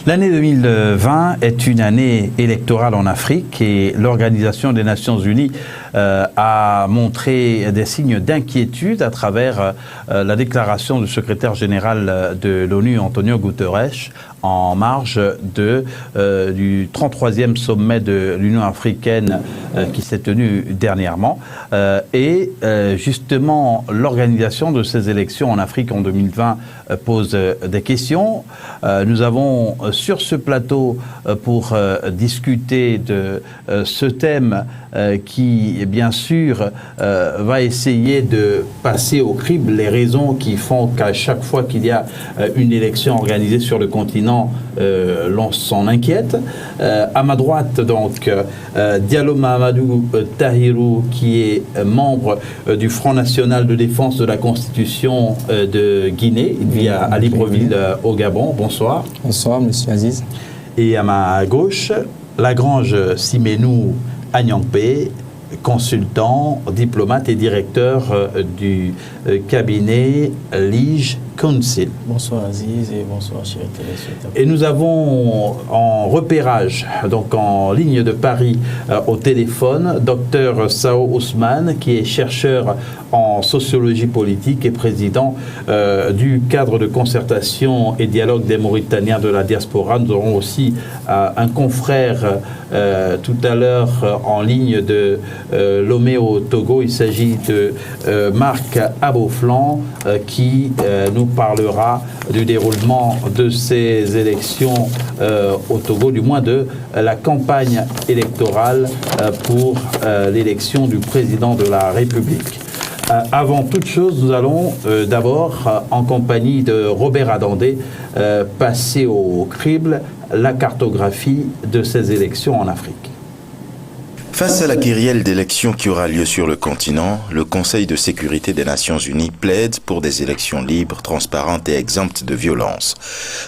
L'année 2020 est une année électorale en Afrique et l'Organisation des Nations Unies a montré des signes d'inquiétude à travers la déclaration du secrétaire général de l'ONU, Antonio Guterres, en marge du 33e sommet de l'Union africaine qui s'est tenu dernièrement. Justement, l'organisation de ces élections en Afrique en 2020 pose des questions. Nous avons sur ce plateau pour discuter de ce thème qui, bien sûr, va essayer de passer au crible les raisons qui font qu'à chaque fois qu'il y a une élection organisée sur le continent, l'on s'en inquiète. À ma droite, donc, Diallo Mahamadou Tahirou, qui est membre du Front National de Défense de la Constitution de Guinée. Il vit à Libreville, au Gabon. Bonsoir. Bonsoir, monsieur Aziz. Et à ma gauche, Lagrange Simenou Agnampé, consultant, diplomate et directeur du cabinet Lige Council. Bonsoir Aziz et bonsoir chers téléspectateurs. Et nous avons en repérage, donc en ligne de Paris au téléphone, Dr Sao Ousmane, qui est chercheur en sociologie politique et président du cadre de concertation et dialogue des Mauritaniens de la diaspora. Nous aurons aussi un confrère tout à l'heure en ligne de Lomé au Togo. Il s'agit de Marc Aboflan qui nous parlera du déroulement de ces élections au Togo, du moins de la campagne électorale pour l'élection du président de la République. Avant toute chose, nous allons d'abord, en compagnie de Robert Adandé, passer au crible la cartographie de ces élections en Afrique. Face à la kyrielle d'élections qui aura lieu sur le continent, le Conseil de sécurité des Nations Unies plaide pour des élections libres, transparentes et exemptes de violence.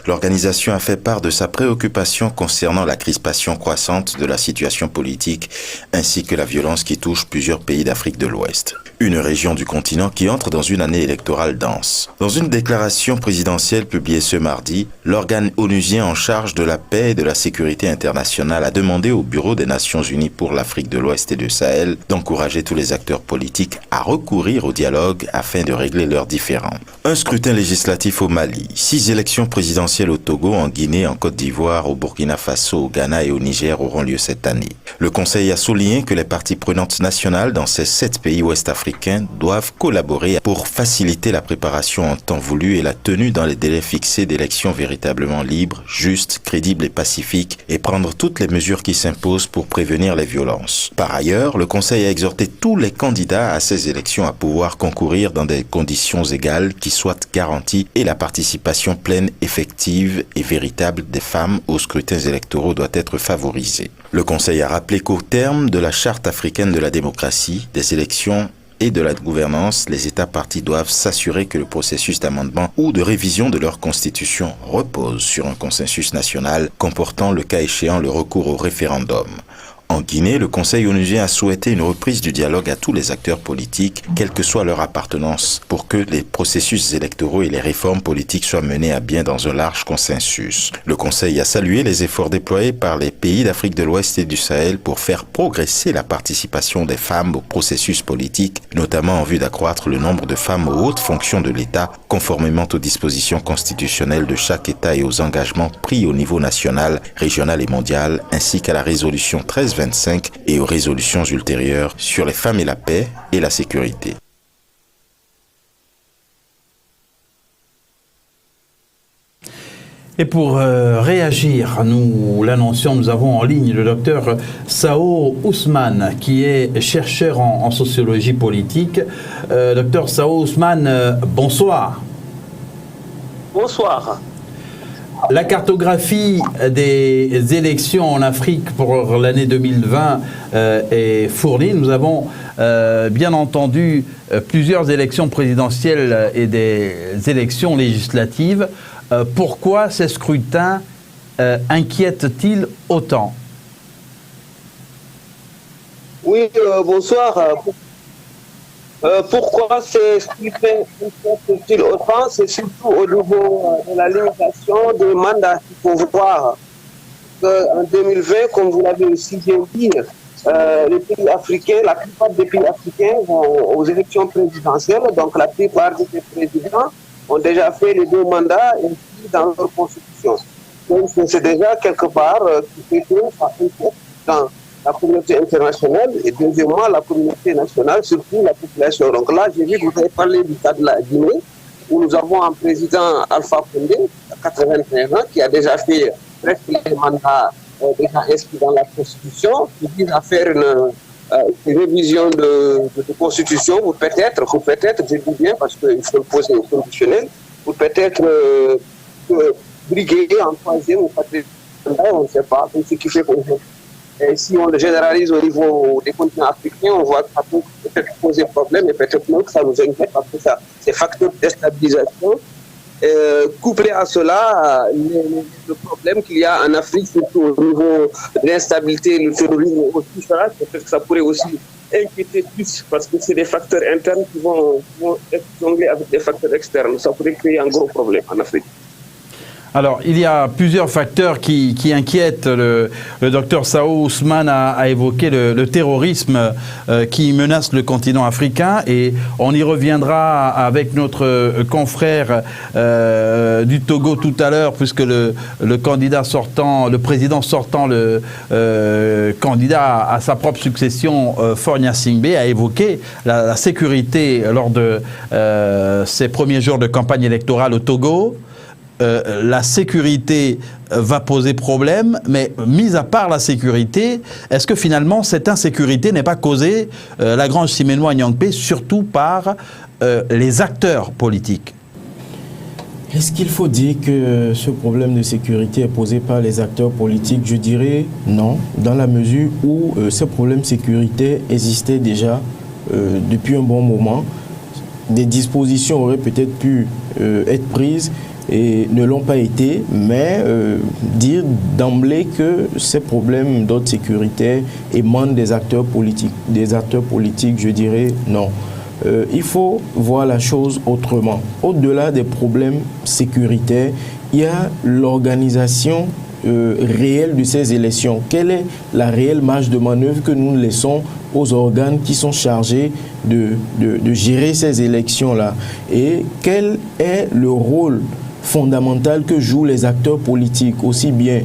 L'organisation a fait part de sa préoccupation concernant la crispation croissante de la situation politique ainsi que la violence qui touche plusieurs pays d'Afrique de l'Ouest. Une région du continent qui entre dans une année électorale dense. Dans une déclaration présidentielle publiée ce mardi, l'organe onusien en charge de la paix et de la sécurité internationale a demandé au Bureau des Nations Unies pour l'Afrique de l'Ouest et du Sahel d'encourager tous les acteurs politiques à recourir au dialogue afin de régler leurs différends. Un scrutin législatif au Mali, 6 élections présidentielles au Togo, en Guinée, en Côte d'Ivoire, au Burkina Faso, au Ghana et au Niger auront lieu cette année. Le Conseil a souligné que les parties prenantes nationales dans ces 7 pays ouest-africains doivent collaborer pour faciliter la préparation en temps voulu et la tenue dans les délais fixés d'élections véritablement libres, justes, crédibles et pacifiques et prendre toutes les mesures qui s'imposent pour prévenir les violences. Par ailleurs, le Conseil a exhorté tous les candidats à ces élections à pouvoir concourir dans des conditions égales qui soient garanties et la participation pleine, effective et véritable des femmes aux scrutins électoraux doit être favorisée. Le Conseil a rappelé qu'au terme de la Charte africaine de la démocratie, des élections et de la gouvernance, les États partis doivent s'assurer que le processus d'amendement ou de révision de leur constitution repose sur un consensus national comportant le cas échéant le recours au référendum. En Guinée, le Conseil onusien a souhaité une reprise du dialogue à tous les acteurs politiques, quelle que soit leur appartenance, pour que les processus électoraux et les réformes politiques soient menés à bien dans un large consensus. Le Conseil a salué les efforts déployés par les pays d'Afrique de l'Ouest et du Sahel pour faire progresser la participation des femmes au processus politique, notamment en vue d'accroître le nombre de femmes aux hautes fonctions de l'État, conformément aux dispositions constitutionnelles de chaque État et aux engagements pris au niveau national, régional et mondial, ainsi qu'à la résolution 1325 et aux résolutions ultérieures sur les femmes et la paix et la sécurité. Et pour réagir, nous l'annoncions, nous avons en ligne le docteur Sao Ousmane, qui est chercheur en sociologie politique. Docteur Sao Ousmane, bonsoir. Bonsoir. La cartographie des élections en Afrique pour l'année 2020 est fournie. Nous avons bien entendu plusieurs élections présidentielles et des élections législatives. Pourquoi ces scrutins inquiètent-ils autant? Oui, bonsoir. Pourquoi c'est structuré autant? C'est surtout au niveau de la limitation des mandats qu'il faut voir. En 2020, comme vous l'avez aussi bien dit, les pays africains, la plupart des pays africains vont aux élections présidentielles, donc la plupart des présidents ont déjà fait les 2 mandats inscrits dans leur constitution. Donc c'est déjà quelque part qui fait que ça inquiète dans la communauté internationale et deuxièmement la communauté nationale, surtout la population. Donc là, j'ai vu que vous avez parlé du cas de la Guinée, où nous avons un président Alpha Condé, à 81 ans, qui a déjà fait presque les mandats déjà inscrits dans la Constitution, qui vise à faire une révision de Constitution pour peut-être, je dis bien, parce qu'il faut le poser au conditionnel, pour peut-être briguer en 3e ou 4e mandat, on ne sait pas, ce qui fait qu'aujourd'hui, si on le généralise au niveau des continents africains, on voit que ça peut peut-être poser problème et peut-être même que ça nous inquiète parce que ces facteurs de déstabilisation, couplés à cela, le problème qu'il y a en Afrique, surtout au niveau de l'instabilité, le terrorisme aussi, peut-être que ça pourrait aussi inquiéter plus parce que c'est des facteurs internes qui vont être jonglés avec des facteurs externes. Ça pourrait créer un gros problème en Afrique. Alors, il y a plusieurs facteurs qui inquiètent. Le docteur Sao Ousmane a évoqué le terrorisme qui menace le continent africain et on y reviendra avec notre confrère du Togo tout à l'heure puisque le candidat sortant, le président sortant, le candidat à sa propre succession, Faure Gnassingbé, a évoqué la sécurité lors de ses premiers jours de campagne électorale au Togo. La sécurité va poser problème, mais mis à part la sécurité, est-ce que finalement cette insécurité n'est pas causée, Lagrange Siménois Nyangpe, surtout par les acteurs politiques? Est-ce qu'il faut dire que ce problème de sécurité est posé par les acteurs politiques? Je dirais non, dans la mesure où ce problème de sécurité existait déjà depuis un bon moment. Des dispositions auraient peut-être pu être prises et ne l'ont pas été, mais dire d'emblée que ces problèmes d'ordre sécuritaire émanent des acteurs politiques, je dirais non. Il faut voir la chose autrement. Au-delà des problèmes sécuritaires, il y a l'organisation réelle de ces élections. Quelle est la réelle marge de manœuvre que nous laissons aux organes qui sont chargés de gérer ces élections-là? Et quel est le rôle fondamental que jouent les acteurs politiques, aussi bien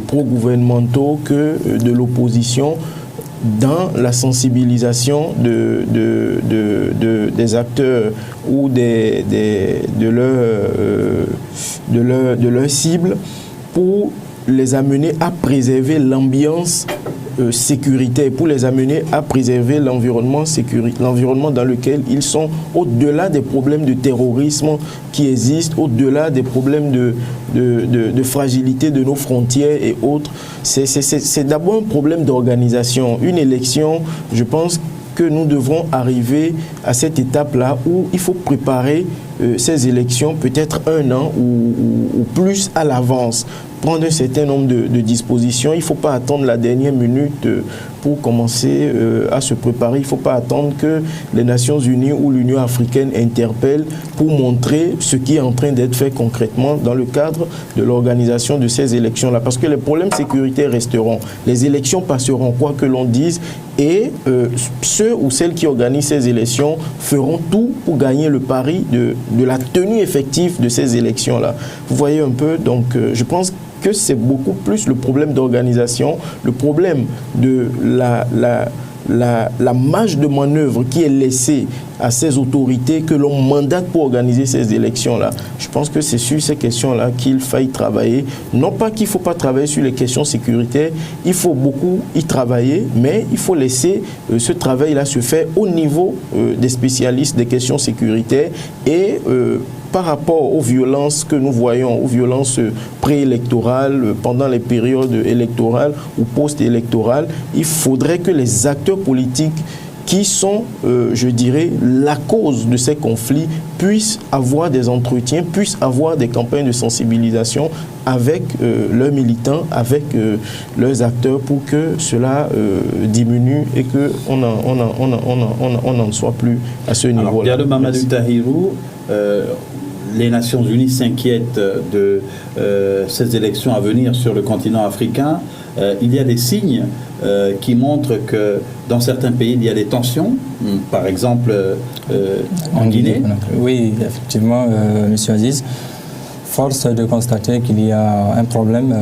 pro-gouvernementaux que de l'opposition, dans la sensibilisation des acteurs ou de leurs cibles pour les amener à préserver l'ambiance sécuritaire, pour les amener à préserver l'environnement dans lequel ils sont, au-delà des problèmes de terrorisme qui existent, au-delà des problèmes de fragilité de nos frontières et autres. C'est d'abord un problème d'organisation. Une élection, je pense que nous devrons arriver à cette étape-là où il faut préparer ces élections peut-être 1 an ou plus à l'avance, prendre un certain nombre de dispositions. Il ne faut pas attendre la dernière minute pour commencer à se préparer. Il ne faut pas attendre que les Nations Unies ou l'Union africaine interpellent pour montrer ce qui est en train d'être fait concrètement dans le cadre de l'organisation de ces élections-là. Parce que les problèmes sécuritaires resteront. Les élections passeront, quoi que l'on dise, et ceux ou celles qui organisent ces élections feront tout pour gagner le pari de la tenue effective de ces élections-là. Vous voyez un peu, donc je pense que c'est beaucoup plus le problème d'organisation, le problème de la marge de manœuvre qui est laissée à ces autorités que l'on mandate pour organiser ces élections-là. Je pense que c'est sur ces questions-là qu'il faille travailler. Non pas qu'il ne faut pas travailler sur les questions sécuritaires, il faut beaucoup y travailler, mais il faut laisser ce travail-là se faire au niveau des spécialistes des questions sécuritaires et par rapport aux violences que nous voyons, aux violences préélectorales, pendant les périodes électorales ou post-électorales, il faudrait que les acteurs politiques qui sont, je dirais, la cause de ces conflits, puissent avoir des entretiens, puissent avoir des campagnes de sensibilisation avec leurs militants, avec leurs acteurs pour que cela diminue et qu'on n'en soit plus à ce niveau-là. Diallo Mamadou Tahirou, les Nations Unies s'inquiètent de ces élections à venir sur le continent africain. Il y a des signes qui montrent que dans certains pays, il y a des tensions, par exemple en Guinée. Oui, effectivement, M. Aziz. Force de constater qu'il y a un problème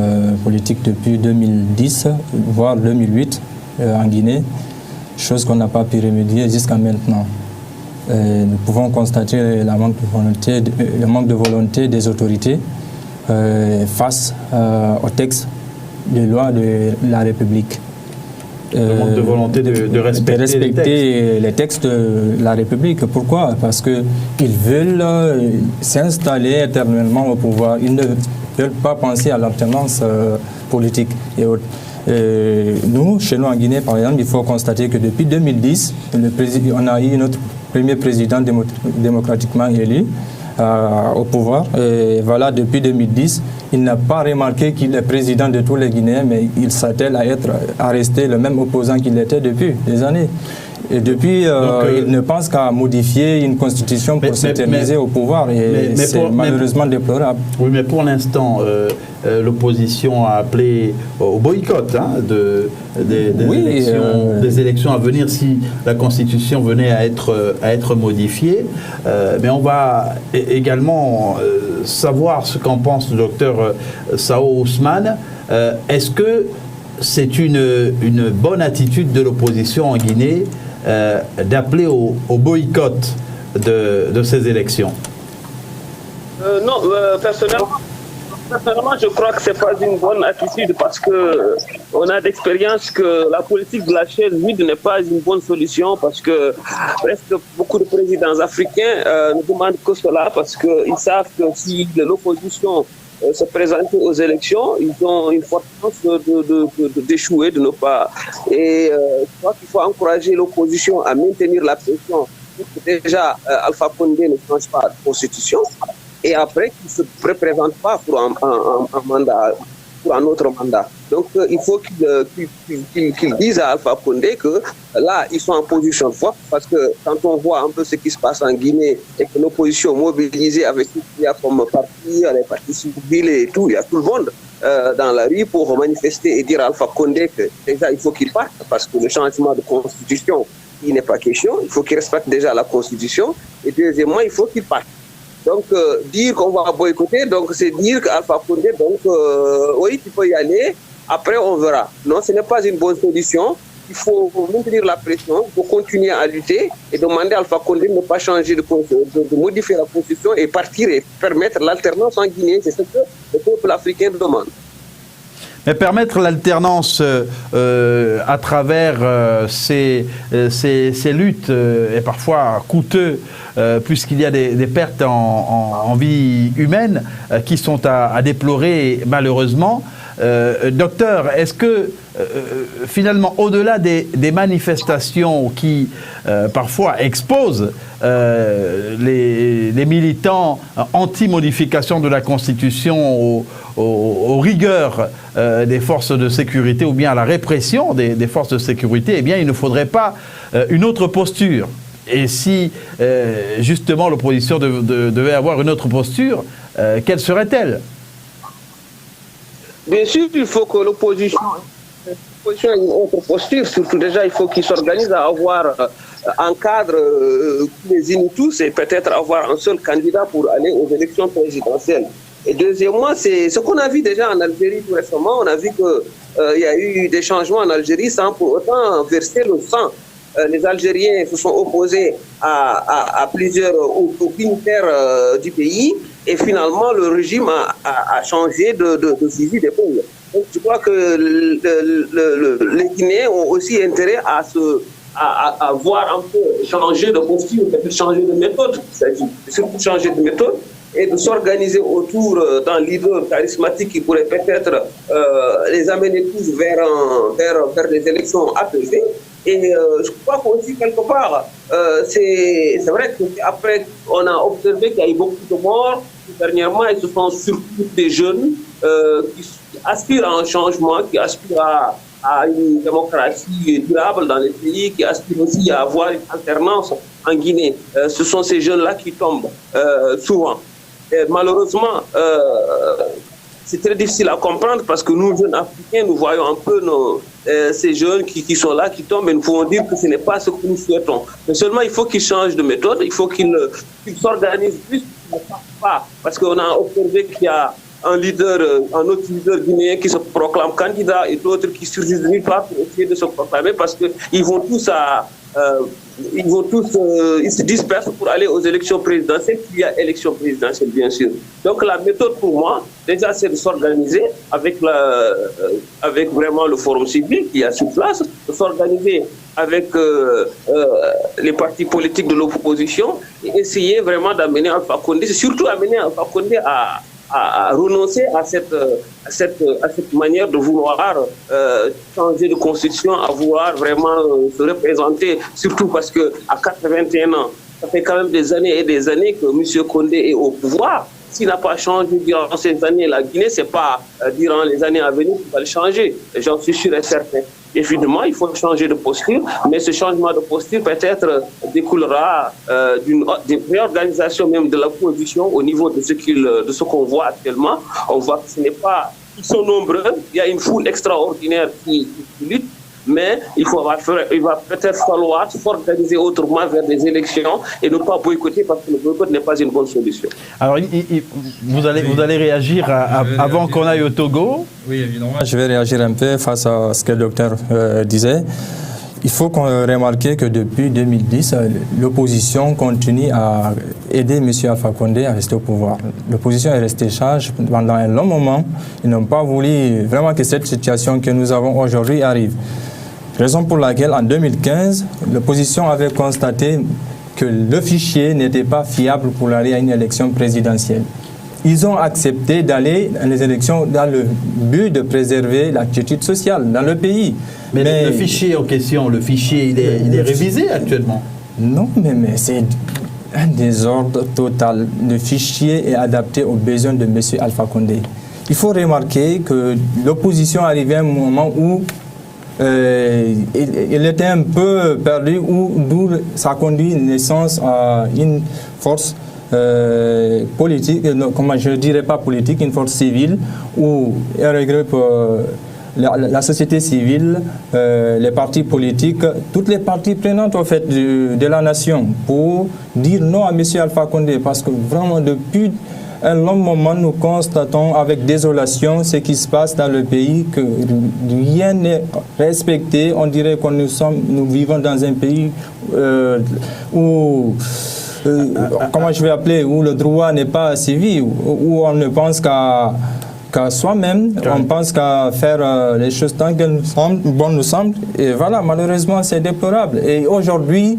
politique depuis 2010, voire 2008 en Guinée, chose qu'on n'a pas pu remédier jusqu'à maintenant. Nous pouvons constater le manque de volonté des autorités face au texte de loi de la République. Le manque de volonté de respecter les textes de la République. Pourquoi? Parce qu'ils veulent s'installer éternellement au pouvoir. Ils ne veulent pas penser à l'alternance politique et autres. Nous, chez nous en Guinée, par exemple, il faut constater que depuis 2010, on a eu notre premier président démocratiquement élu au pouvoir. Et voilà, depuis 2010, il n'a pas remarqué qu'il est président de tous les Guinéens, mais il s'attelle à rester le même opposant qu'il était depuis des années. Et depuis, il ne pense qu'à modifier une constitution pour s'éterniser au pouvoir. Et c'est malheureusement déplorable. Oui, mais pour l'instant, l'opposition a appelé au boycott des élections à venir si la constitution venait à être modifiée. Mais on va également savoir ce qu'en pense le docteur Sao Ousmane. Est-ce que c'est une bonne attitude de l'opposition en Guinée d'appeler au boycott de ces élections? Non, personnellement, je crois que ce n'est pas une bonne attitude parce qu'on a d'expérience que la politique de la chaise vide n'est pas une bonne solution parce que presque beaucoup de présidents africains ne demandent que cela parce qu'ils savent que si l'opposition se présenter aux élections, ils ont une forte chance d'échouer, de ne pas. Et je crois qu'il faut encourager l'opposition à maintenir la pression pour que déjà Alpha Condé ne change pas de constitution et après qu'il ne se représente pas pour un mandat, pour un autre mandat. Donc il faut qu'ils disent à Alpha Condé que là, ils sont en position de force parce que quand on voit un peu ce qui se passe en Guinée et que l'opposition mobilisée avec tout ce qu'il y a comme parti, les partis civils et tout, il y a tout le monde dans la rue pour manifester et dire à Alpha Condé que déjà il faut qu'il parte parce que le changement de constitution, il n'est pas question, il faut qu'il respecte déjà la constitution et deuxièmement, il faut qu'il parte. Donc, dire qu'on va boycotter, donc c'est dire qu'Alpha Condé, donc oui, tu peux y aller, après on verra. Non, ce n'est pas une bonne solution. Il faut maintenir la pression, il faut continuer à lutter et demander à Alpha Condé de ne pas changer de modifier la constitution et partir et permettre l'alternance en Guinée. C'est ce que le peuple africain demande. Mais permettre l'alternance à travers ces luttes est parfois coûteux puisqu'il y a des pertes en vie humaine qui sont à déplorer malheureusement. Docteur, est-ce que finalement, au-delà des manifestations qui parfois exposent les militants anti-modification de la Constitution aux rigueurs des forces de sécurité ou bien à la répression des forces de sécurité, eh bien, il ne faudrait pas une autre posture. Et si justement l'opposition devait avoir une autre posture, quelle serait-elle? Bien sûr, il faut que l'opposition ait une autre posture. Surtout déjà, il faut qu'ils s'organisent à avoir un cadre qui les unit tous et peut-être avoir un seul candidat pour aller aux élections présidentielles. Et deuxièmement, c'est ce qu'on a vu déjà en Algérie tout récemment. On a vu qu'il y a eu des changements en Algérie sans pour autant verser le sang. Les Algériens se sont opposés à plusieurs dignitaires du pays et finalement le régime a changé de fusil d'épaule. Donc je crois que les Guinéens ont aussi intérêt à voir un peu changer de posture, peut-être changer de méthode, surtout changer de méthode et de s'organiser autour d'un leader charismatique qui pourrait peut-être les amener tous vers des élections apaisées. Et je crois qu'aussi, quelque part, c'est vrai qu'après, on a observé qu'il y a eu beaucoup de morts. Dernièrement, ils se sont surtout des jeunes qui aspirent à un changement, qui aspirent à une démocratie durable dans les pays, qui aspirent aussi à avoir une alternance en Guinée. Ce sont ces jeunes-là qui tombent souvent. Et malheureusement, c'est très difficile à comprendre parce que nous, jeunes Africains, nous voyons un peu ces jeunes qui sont là, qui tombent, et nous pouvons dire que ce n'est pas ce que nous souhaitons. Mais seulement, il faut qu'ils changent de méthode, il faut qu'ils s'organisent plus, pas, parce qu'on a observé qu'il y a un autre leader guinéen qui se proclame candidat et d'autres qui surgissent de nulle part pour essayer de se proclamer parce qu'ils vont tous ils se dispersent pour aller aux élections présidentielles. Il y a élections présidentielles, bien sûr. Donc la méthode pour moi, déjà, c'est de s'organiser avec vraiment le forum civil qui est sur place, de s'organiser avec les partis politiques de l'opposition et essayer vraiment d'amener Alpha Condé, surtout amener Alpha Condé à renoncer à cette manière de vouloir changer de constitution, à vouloir vraiment se représenter, surtout parce qu'à 81 ans, ça fait quand même des années et des années que M. Condé est au pouvoir. S'il n'a pas changé durant ces années, la Guinée, ce n'est pas durant les années à venir qu'il va le changer. J'en suis sûr et certain. Évidemment, il faut changer de posture, mais ce changement de posture peut-être découlera d'une réorganisation même de la position au niveau de ce qu'on voit actuellement. On voit que ce n'est pas... Ils sont nombreux, il y a une foule extraordinaire qui lutte, mais il va peut-être falloir s'organiser autrement vers des élections et ne pas boycotter parce que le boycott n'est pas une bonne solution. Alors, vous allez réagir avant qu'on aille au Togo? Oui, évidemment. Je vais réagir un peu face à ce que le docteur disait. Il faut qu'on remarque que depuis 2010, l'opposition continue à aider M. Alpha Condé à rester au pouvoir. L'opposition est restée sage pendant un long moment. Ils n'ont pas voulu vraiment que cette situation que nous avons aujourd'hui arrive. Raison pour laquelle, en 2015, l'opposition avait constaté que le fichier n'était pas fiable pour aller à une élection présidentielle. Ils ont accepté d'aller dans les élections dans le but de préserver l'activité sociale dans le pays. Mais le fichier en question, il est révisé actuellement. Non, mais c'est un désordre total. Le fichier est adapté aux besoins de M. Alpha Condé. Il faut remarquer que l'opposition arrivait à un moment où il était un peu perdu, d'où ça a conduit une naissance à une force politique, comment je ne dirais pas politique, une force civile, où elle regroupe la société civile, les partis politiques, toutes les parties prenantes en fait, de la nation, pour dire non à M. Alpha Condé, parce que vraiment depuis un long moment, nous constatons avec désolation ce qui se passe dans le pays, que rien n'est respecté. On dirait que nous vivons dans un pays où, comment je vais appeler, où le droit n'est pas suivi, où on ne pense qu'à soi-même, on pense qu'à faire les choses tant qu'elles nous semblent. Et voilà, malheureusement, c'est déplorable. Et aujourd'hui,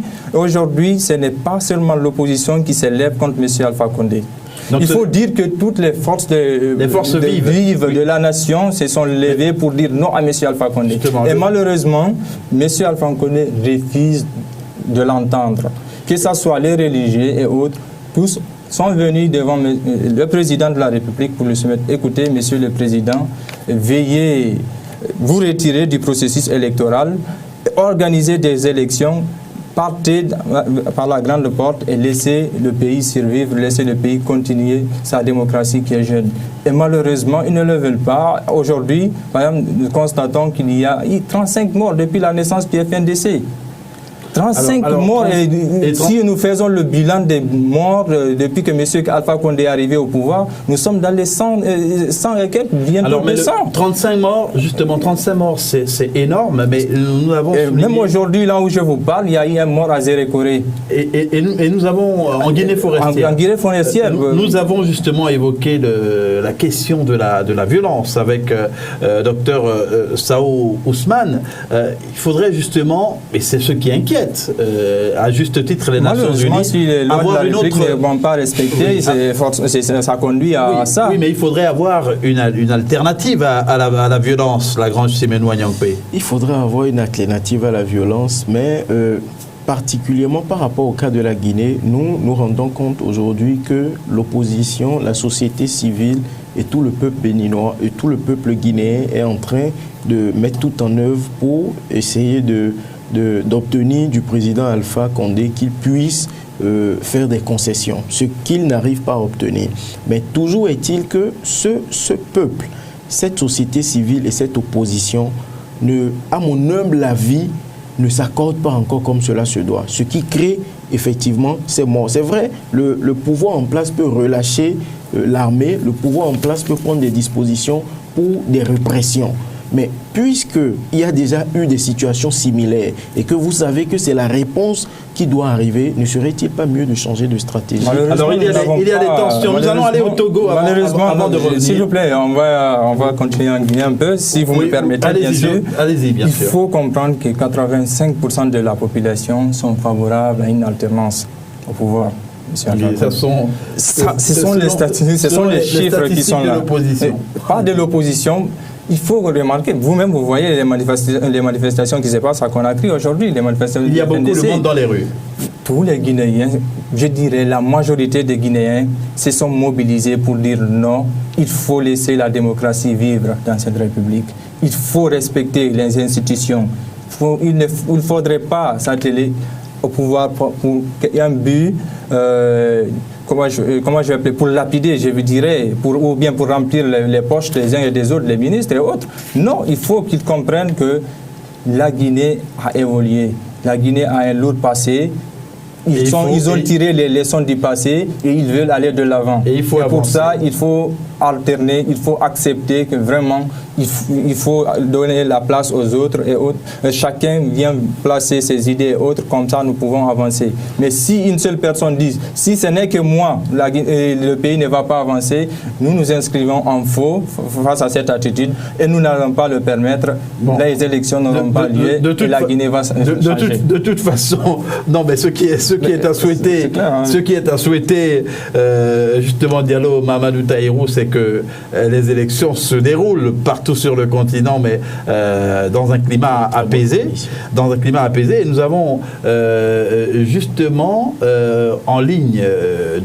ce n'est pas seulement l'opposition qui s'élève contre M. Alpha Condé. Donc il faut dire que toutes les forces vives de la nation se sont levées pour dire non à M. Alpha Condé. Et malheureusement, M. Alpha Condé refuse de l'entendre. Que ce soit les religieux et autres, tous sont venus devant le président de la République pour lui soumettre. Écoutez, Monsieur le Président, veuillez vous retirer du processus électoral, organiser des élections, partez par la grande porte et laissez le pays survivre, laissez le pays continuer sa démocratie qui est jeune. Et malheureusement, ils ne le veulent pas. Aujourd'hui, par exemple, nous constatons qu'il y a 35 morts depuis la naissance du FNDC. 35 morts, et si nous faisons le bilan des morts depuis que M. Alpha Condé est arrivé au pouvoir, nous sommes dans les 100 et quelques, bientôt 200. 35 morts, justement, 35 morts, c'est énorme, mais nous avons... Même aujourd'hui, là où je vous parle, il y a eu un mort à Zérékoré. Et nous avons, en Guinée forestière... En Guinée forestière... Nous avons justement évoqué la question de la violence avec Dr Sao Ousmane. Il faudrait justement, et c'est ce qui inquiète, à juste titre les Nations Unies, si les lois de la République ne vont pas respecter, ça conduit à ça. Oui, mais il faudrait avoir une alternative à la violence, la grande Siménoua Nyankpé. Il faudrait avoir une alternative à la violence, mais particulièrement par rapport au cas de la Guinée, nous nous rendons compte aujourd'hui que l'opposition, la société civile et tout le peuple béninois et tout le peuple guinéen est en train de mettre tout en œuvre pour essayer d'obtenir du président Alpha Condé qu'il puisse faire des concessions, ce qu'il n'arrive pas à obtenir. Mais toujours est-il que ce peuple, cette société civile et cette opposition, à mon humble avis, ne s'accordent pas encore comme cela se doit. Ce qui crée effectivement ces morts. C'est vrai, le pouvoir en place peut relâcher l'armée, le pouvoir en place peut prendre des dispositions pour des répressions. Mais puisqu'il y a déjà eu des situations similaires et que vous savez que c'est la réponse qui doit arriver, ne serait-il pas mieux de changer de stratégie? Alors il y a des tensions. Nous allons aller au Togo avant de revenir. S'il vous plaît, on va continuer en Guinée un peu, si vous me permettez, bien sûr. Allez-y, bien sûr. Il faut comprendre que 85% de la population sont favorables à une alternance au pouvoir. Ce sont les statistiques, ce sont les chiffres qui sont là. Pas de l'opposition. Il faut remarquer, vous-même, vous voyez les manifestations qui se passent à Conakry aujourd'hui. Il y a beaucoup de monde dans les rues. Tous les Guinéens, je dirais la majorité des Guinéens, se sont mobilisés pour dire non, il faut laisser la démocratie vivre dans cette République. Il faut respecter les institutions. Il ne faudrait pas s'atteler au pouvoir pour un but... comment je vais appeler, pour lapider, je dirais, ou bien pour remplir les poches des uns et des autres, les ministres et autres. Non, il faut qu'ils comprennent que la Guinée a évolué. La Guinée a un lourd passé. Ils ont tiré les leçons du passé et ils veulent aller de l'avant. Et pour ça, il faut alterner, il faut accepter que vraiment, il faut donner la place aux autres et autres. Chacun vient placer ses idées et autres, comme ça nous pouvons avancer. Mais si une seule personne dit, si ce n'est que moi, le pays ne va pas avancer, nous nous inscrivons en faux face à cette attitude et nous n'allons pas le permettre. Les élections n'auront pas lieu et la Guinée va changer. De toute façon, non, mais ce qui est à souhaiter, justement, Diallo Mamadou Tahirou, c'est que les élections se déroulent partout sur le continent, mais dans un climat apaisé. Et nous avons justement en ligne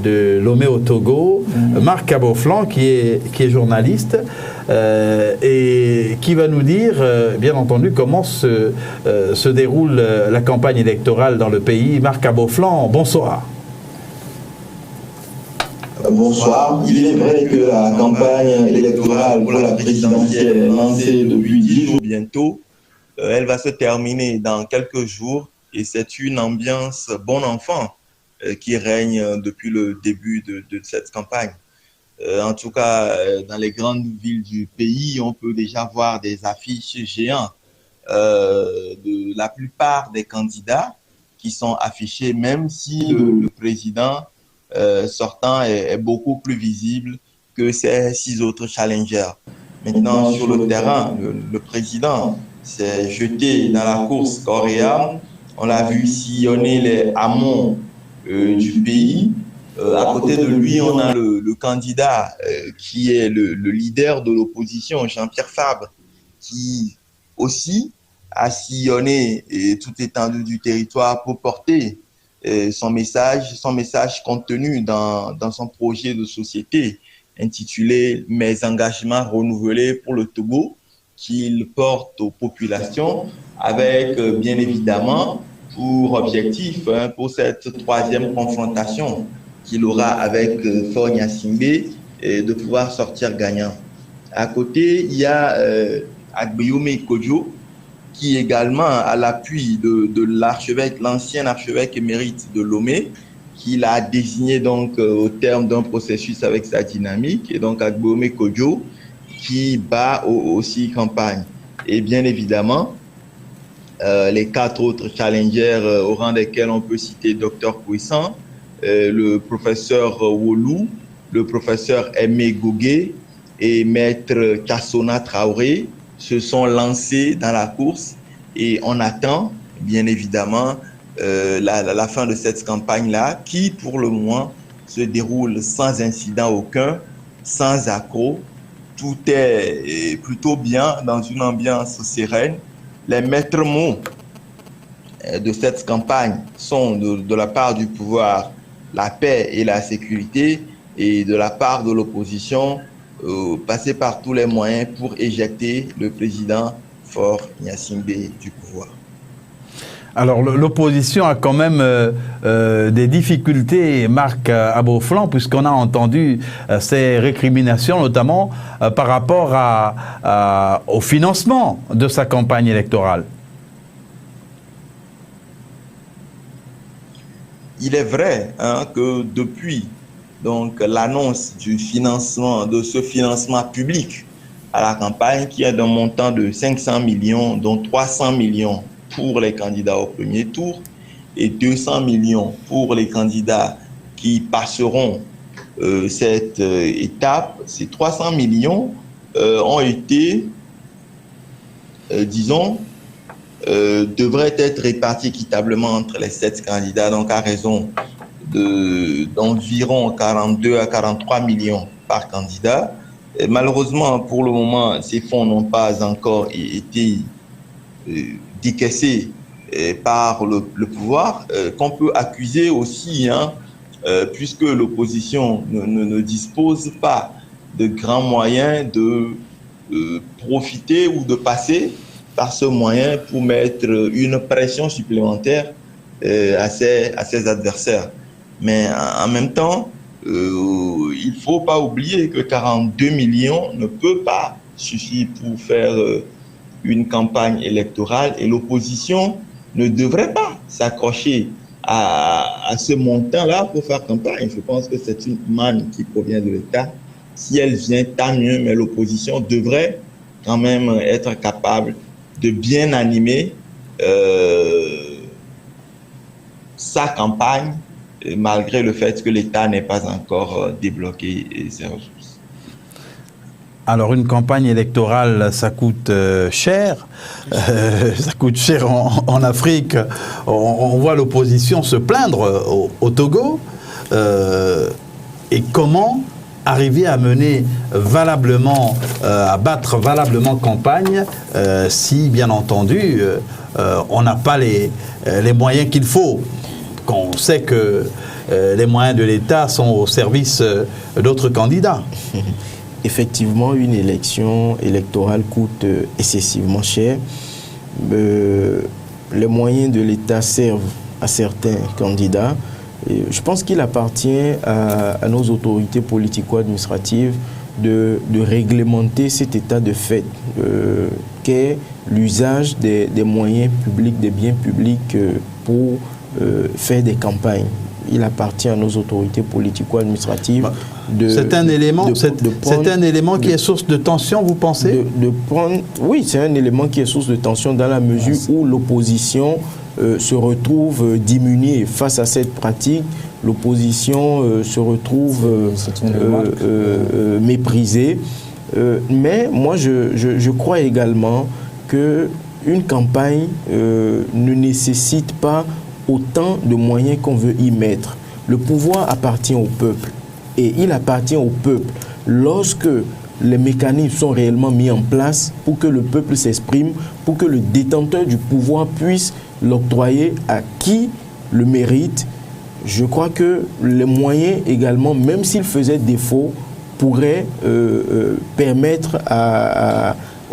de Lomé au Togo, Marc Caboflan, qui est journaliste et qui va nous dire, bien entendu, comment se déroule la campagne électorale dans le pays. Marc Caboflan, bonsoir. Bonsoir. Il est vrai que la campagne électorale pour la présidentielle est lancée depuis 10 jours bientôt. Elle va se terminer dans quelques jours et c'est une ambiance bon enfant qui règne depuis le début de cette campagne. En tout cas, dans les grandes villes du pays, on peut déjà voir des affiches géantes de la plupart des candidats qui sont affichés, même si le président sortant est beaucoup plus visible que ces 6 autres challengers. Maintenant, sur le terrain, le président s'est jeté dans la course corps et âme. On l'a vu sillonner les hameaux du pays. À côté de lui, on a le candidat qui est le leader de l'opposition, Jean-Pierre Fabre, qui aussi a sillonné toute l'étendue du territoire pour porter son message contenu dans son projet de société intitulé « Mes engagements renouvelés pour le Togo » qu'il porte aux populations avec bien évidemment pour objectif, pour cette 3e confrontation qu'il aura avec Faure Gnassingbé, de pouvoir sortir gagnant. À côté, il y a Agbeyome Kodjo, qui également à l'appui de l'archevêque, l'ancien archevêque émérite de Lomé, qu'il a désigné donc au terme d'un processus avec sa dynamique, et donc Agbeyome Kodjo, qui bat aussi campagne. Et bien évidemment, les 4 autres challengers au rang desquels on peut citer Dr Puissant, le professeur Wolou, le professeur Aimé Gougué et maître Kassona Traoré se sont lancés dans la course et on attend bien évidemment la fin de cette campagne-là qui pour le moment se déroule sans incident aucun, sans accroc. Tout est plutôt bien dans une ambiance sereine. Les maîtres mots de cette campagne sont de la part du pouvoir la paix et la sécurité, et de la part de l'opposition passer par tous les moyens pour éjecter le président Faure Gnassingbé du pouvoir. Alors l'opposition a quand même des difficultés, Marc Aboflan, puisqu'on a entendu ces récriminations, notamment par rapport au financement de sa campagne électorale. Il est vrai que depuis l'annonce du financement, de ce financement public à la campagne, qui est d'un montant de 500 millions, dont 300 millions pour les candidats au premier tour et 200 millions pour les candidats qui passeront cette étape, ces 300 millions ont été, devraient être répartis équitablement entre les 7 candidats, donc à raison d'environ 42 à 43 millions par candidat. Et malheureusement, pour le moment, ces fonds n'ont pas encore été décaissés par le pouvoir, qu'on peut accuser aussi, puisque l'opposition ne dispose pas de grands moyens de profiter ou de passer par ce moyen pour mettre une pression supplémentaire à ses adversaires. Mais en même temps, il ne faut pas oublier que 42 millions ne peut pas suffire pour faire une campagne électorale, et l'opposition ne devrait pas s'accrocher à ce montant-là pour faire campagne. Je pense que c'est une manne qui provient de l'État. Si elle vient, tant mieux, mais l'opposition devrait quand même être capable de bien animer sa campagne, malgré le fait que l'État n'ait pas encore débloqué ses ressources. Alors une campagne électorale, ça coûte cher. Ça coûte cher en Afrique. On voit l'opposition se plaindre au Togo. Et comment arriver à mener valablement, à battre valablement campagne si, bien entendu, on n'a pas les moyens qu'il faut. On sait que les moyens de l'État sont au service d'autres candidats. Effectivement, une élection électorale coûte excessivement cher. Les moyens de l'État servent à certains candidats. Et je pense qu'il appartient à nos autorités politico-administratives de réglementer cet état de fait qu'est l'usage des moyens publics, des biens publics pour faire des campagnes. Il appartient à nos autorités politico-administratives c'est un élément qui est source de tension, vous pensez? Oui, c'est un élément qui est source de tension dans la mesure où l'opposition se retrouve diminuée face à cette pratique. L'opposition se retrouve méprisée. Mais moi, je crois également qu'une campagne ne nécessite pas autant de moyens qu'on veut y mettre. Le pouvoir appartient au peuple. Et il appartient au peuple lorsque les mécanismes sont réellement mis en place pour que le peuple s'exprime, pour que le détenteur du pouvoir puisse l'octroyer à qui le mérite. Je crois que les moyens également, même s'ils faisaient défaut, pourraient permettre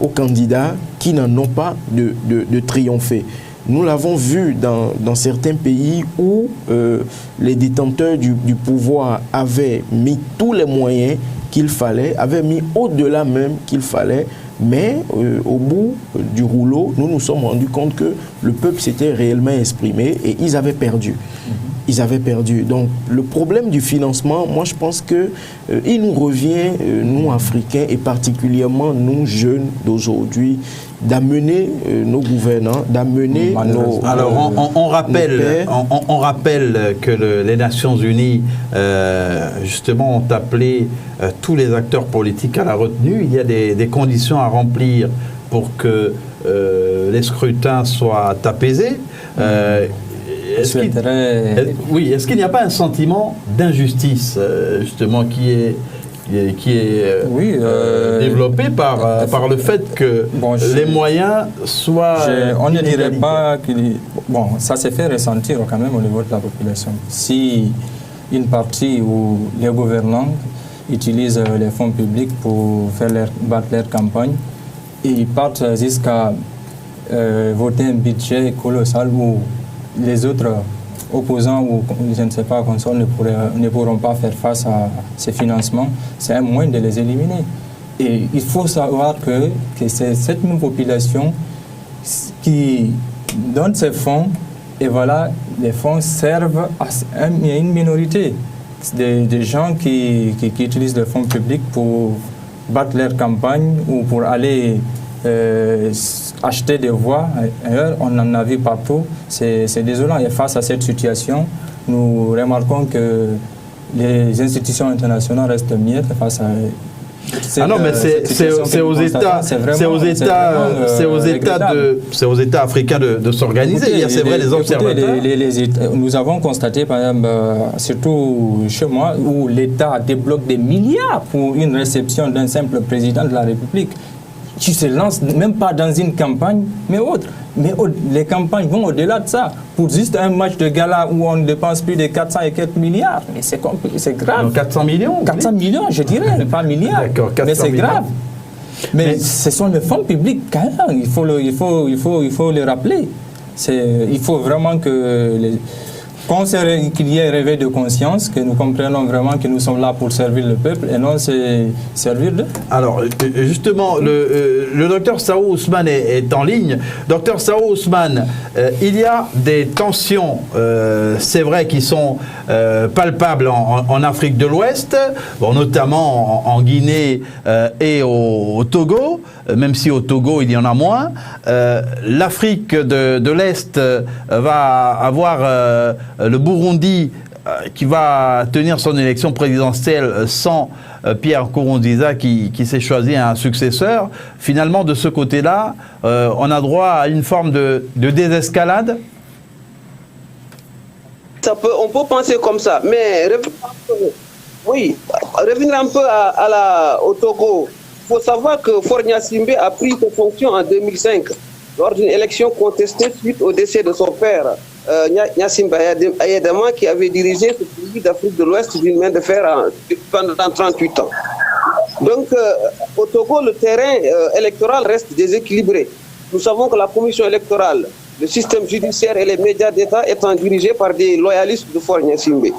aux candidats qui n'en ont pas de triompher. Nous l'avons vu dans certains pays où les détenteurs du pouvoir avaient mis tous les moyens qu'il fallait, avaient mis au-delà même qu'il fallait, mais au bout du rouleau, nous nous sommes rendus compte que le peuple s'était réellement exprimé et ils avaient perdu. Ils avaient perdu. Donc le problème du financement, moi je pense qu'il nous revient, nous Africains et particulièrement nous jeunes d'aujourd'hui, d'amener nos gouvernants, d'amener nos... Alors on rappelle que les Nations Unies justement ont appelé tous les acteurs politiques à la retenue. Il y a des conditions à remplir pour que les scrutins soient apaisés. Est-ce qu'il n'y a pas un sentiment d'injustice justement qui est développé par le fait que les moyens soient... On ne dirait pas qu'il bon, ça s'est fait ressentir quand même au niveau de la population. Si une partie où les gouvernants utilisent les fonds publics pour battre leur campagne, et ils partent jusqu'à voter un budget colossal où les autres opposants ou je ne sais pas, consorts ne pourront pas faire face à ces financements, c'est un moyen de les éliminer. Et il faut savoir que c'est cette même population qui donne ces fonds, et voilà, les fonds servent à une minorité, des gens qui utilisent les fonds publics pour battre leur campagne ou pour aller acheter des voix. On en a vu partout. C'est désolant. Et face à cette situation, nous remarquons que les institutions internationales restent miettes face à ah non, mais c'est aux États, c'est aux États africains de s'organiser. C'est vrai, les observateurs. Nous avons constaté, par exemple, surtout chez moi, où l'État débloque des milliards pour une réception d'un simple président de la République, qui se lance même pas dans une campagne, mais autre. Mais les campagnes vont au-delà de ça. Pour juste un match de gala où on dépense plus de 400 et quelques milliards. Mais c'est grave. Donc 400 millions 400 millions, je dirais, pas milliards. Mais c'est grave. Mais ce sont les fonds publics, quand même. Il faut le rappeler. Il faut vraiment que qu'il y ait un réveil de conscience, que nous comprenions vraiment que nous sommes là pour servir le peuple et non servir d'eux. Alors, justement, le docteur Sao Ousmane est en ligne. Docteur Sao Ousmane, il y a des tensions, c'est vrai, qui sont palpables en Afrique de l'Ouest, bon, notamment en Guinée et au Togo, même si au Togo il y en a moins. L'Afrique de l'Est va avoir le Burundi qui va tenir son élection présidentielle sans Pierre Nkurunziza qui s'est choisi un successeur. Finalement, de ce côté-là, on a droit à une forme de désescalade. On peut penser comme ça, mais revenir un peu au Togo. Il faut savoir que Faure Gnassingbé a pris ses fonctions en 2005 lors d'une élection contestée suite au décès de son père, Gnassingbé Ayadama, qui avait dirigé ce pays d'Afrique de l'Ouest d'une main de fer pendant 38 ans. Donc, au Togo, le terrain électoral reste déséquilibré. Nous savons que la commission électorale, le système judiciaire et les médias d'État étant dirigés par des loyalistes de Faure Gnassingbé.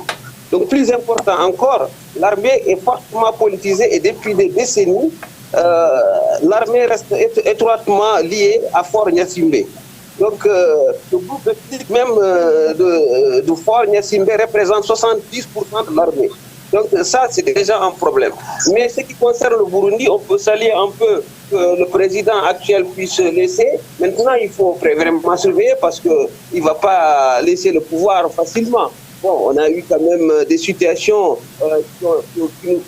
Donc, plus important encore, l'armée est fortement politisée et depuis des décennies, l'armée reste étroitement liée à Faure Gnassingbé. Donc, le groupe ethnique même de Faure Gnassingbé représente 70% de l'armée. Donc, ça, c'est déjà un problème. Mais ce qui concerne le Burundi, on peut saluer un peu que le président actuel puisse laisser. Maintenant, il faut vraiment surveiller parce qu'il ne va pas laisser le pouvoir facilement. Bon, on a eu quand même des situations qui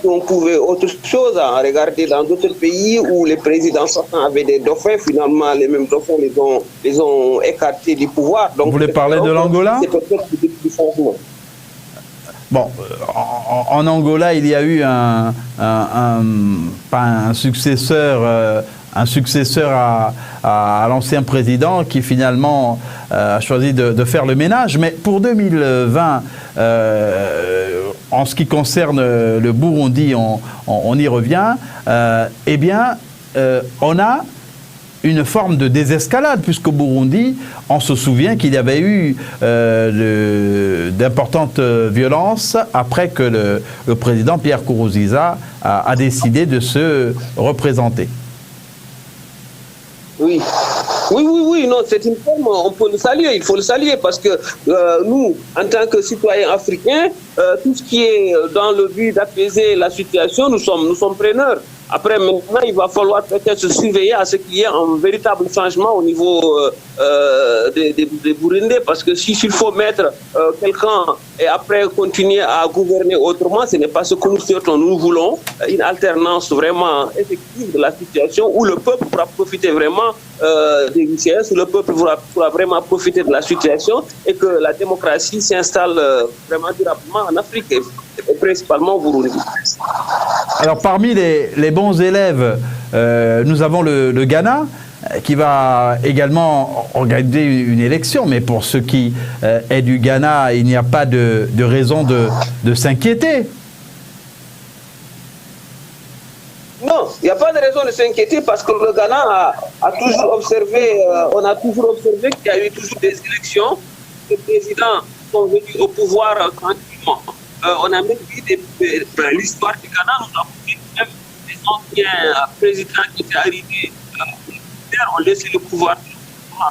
ont prouvé autre chose à regarder dans d'autres pays où les présidents sortants avaient des dauphins. Finalement, les mêmes dauphins les ont écartés du pouvoir. Donc, vous voulez parler de l'Angola ? C'est peut-être du changement. Bon, en Angola, il y a eu un successeur à l'ancien président qui finalement a choisi de faire le ménage. Mais pour 2020, en ce qui concerne le Burundi, on y revient, eh bien, on a une forme de désescalade, puisqu'au Burundi, on se souvient qu'il y avait eu d'importantes violences après que le président Pierre Nkurunziza a décidé de se représenter. Oui, non, c'est une forme, on peut le saluer, il faut le saluer parce que nous, en tant que citoyens africains, tout ce qui est dans le but d'apaiser la situation, nous sommes preneurs. Après, maintenant, il va falloir peut-être se surveiller à ce qu'il y ait un véritable changement au niveau des Burundais, parce que s'il faut mettre quelqu'un et après continuer à gouverner autrement, ce n'est pas ce que nous souhaitons. Nous voulons une alternance vraiment effective de la situation où le peuple pourra profiter vraiment des richesses, où le peuple pourra vraiment profiter de la situation et que la démocratie s'installe vraiment durablement en Afrique et principalement au Burundi. Alors parmi les bons élèves, nous avons le Ghana. qui va également organiser une élection. Mais pour ce qui est du Ghana, il n'y a pas de raison de s'inquiéter. Non, il n'y a pas de raison de s'inquiéter parce que le Ghana a toujours observé, on a toujours observé qu'il y a eu toujours des élections. Les présidents sont venus au pouvoir tranquillement. On a même vu l'histoire du Ghana, nous avons vu même des anciens présidents qui étaient arrivés ont laissé le pouvoir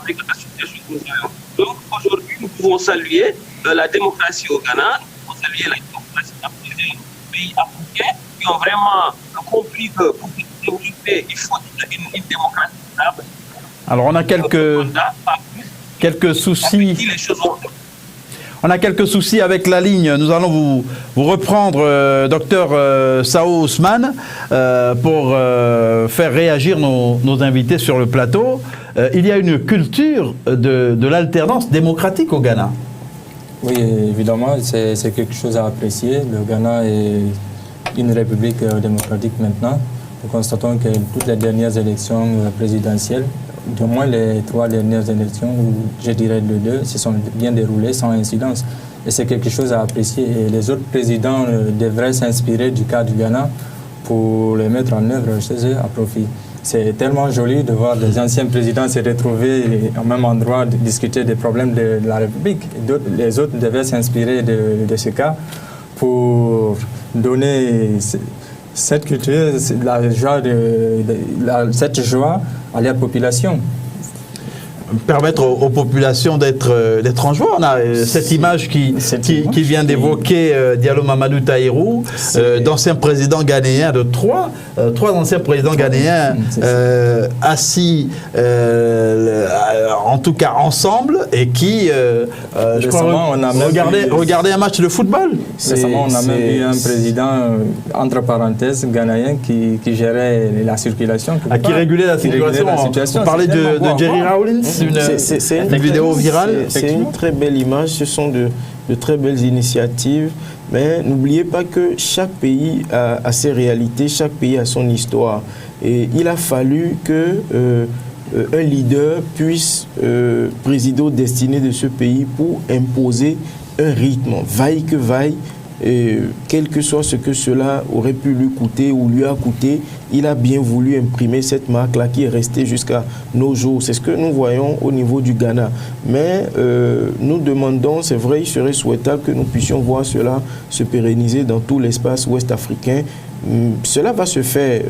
avec la situation que nous avons. Donc aujourd'hui, nous pouvons saluer la démocratie au Ghana, nous pouvons saluer la démocratie dans plusieurs pays africains qui ont vraiment compris que pour développer, il faut une démocratie stable. Alors on a quelques soucis. On a quelques soucis avec la ligne. Nous allons vous reprendre, docteur Sao Ousmane, pour faire réagir nos invités sur le plateau. Il y a une culture de l'alternance démocratique au Ghana. Oui, évidemment, c'est quelque chose à apprécier. Le Ghana est une république démocratique maintenant. Nous constatons que toutes les dernières élections présidentielles, du moins les 3 dernières élections, je dirais les 2, se sont bien déroulées sans incidence. Et c'est quelque chose à apprécier. Et les autres présidents devraient s'inspirer du cas du Ghana pour les mettre en œuvre chez eux à profit. C'est tellement joli de voir des anciens présidents se retrouver au même endroit, de discuter des problèmes de la République. Les autres devaient s'inspirer de ce cas pour donner cette culture, cette joie à la population. Permettre aux populations d'être en joie. On a cette image qui vient d'évoquer Diallo Mamadou Tahirou, d'anciens présidents ghanéens, de trois anciens présidents ghanéens assis, en tout cas ensemble, et qui, je crois, regardaient un match de football. Récemment, on a même eu un président, entre parenthèses, ghanéen, qui gérait la circulation. Qui régulait la situation. On parlait de Jerry Rawlins. C'est une vidéo virale. C'est une très belle image, ce sont de très belles initiatives, mais n'oubliez pas que chaque pays a ses réalités, chaque pays a son histoire. Et il a fallu que un leader puisse présider aux destinées de ce pays pour imposer un rythme, vaille que vaille. Et quel que soit ce que cela aurait pu lui coûter ou lui a coûté, il a bien voulu imprimer cette marque-là qui est restée jusqu'à nos jours. C'est ce que nous voyons au niveau du Ghana. Mais nous demandons, c'est vrai, il serait souhaitable que nous puissions voir cela se pérenniser dans tout l'espace ouest africain. Cela va se faire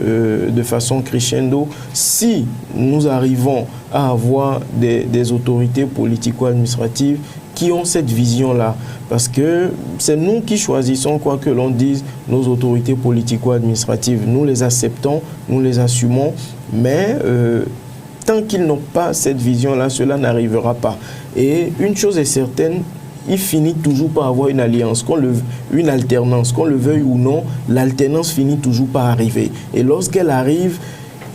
de façon crescendo si nous arrivons à avoir des autorités politico-administratives qui ont cette vision-là. Parce que c'est nous qui choisissons, quoi que l'on dise, nos autorités politico-administratives. Nous les acceptons, nous les assumons, mais tant qu'ils n'ont pas cette vision-là, cela n'arrivera pas. Et une chose est certaine, il finit toujours par avoir une alliance, une alternance, qu'on le veuille ou non, l'alternance finit toujours par arriver. Et lorsqu'elle arrive,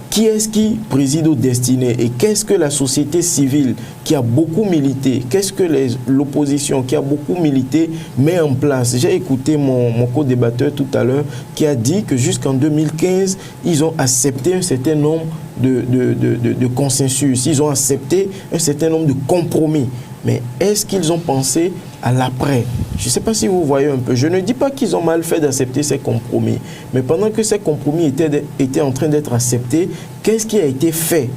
qui est-ce qui préside aux destinées et qu'est-ce que la société civile qui a beaucoup milité, qu'est-ce que l'opposition qui a beaucoup milité met en place? J'ai écouté mon co-débatteur tout à l'heure qui a dit que jusqu'en 2015, ils ont accepté un certain nombre de consensus, ils ont accepté un certain nombre de compromis. Mais est-ce qu'ils ont pensé à l'après? Je ne sais pas si vous voyez un peu. Je ne dis pas qu'ils ont mal fait d'accepter ces compromis. Mais pendant que ces compromis étaient en train d'être acceptés, qu'est-ce qui a été fait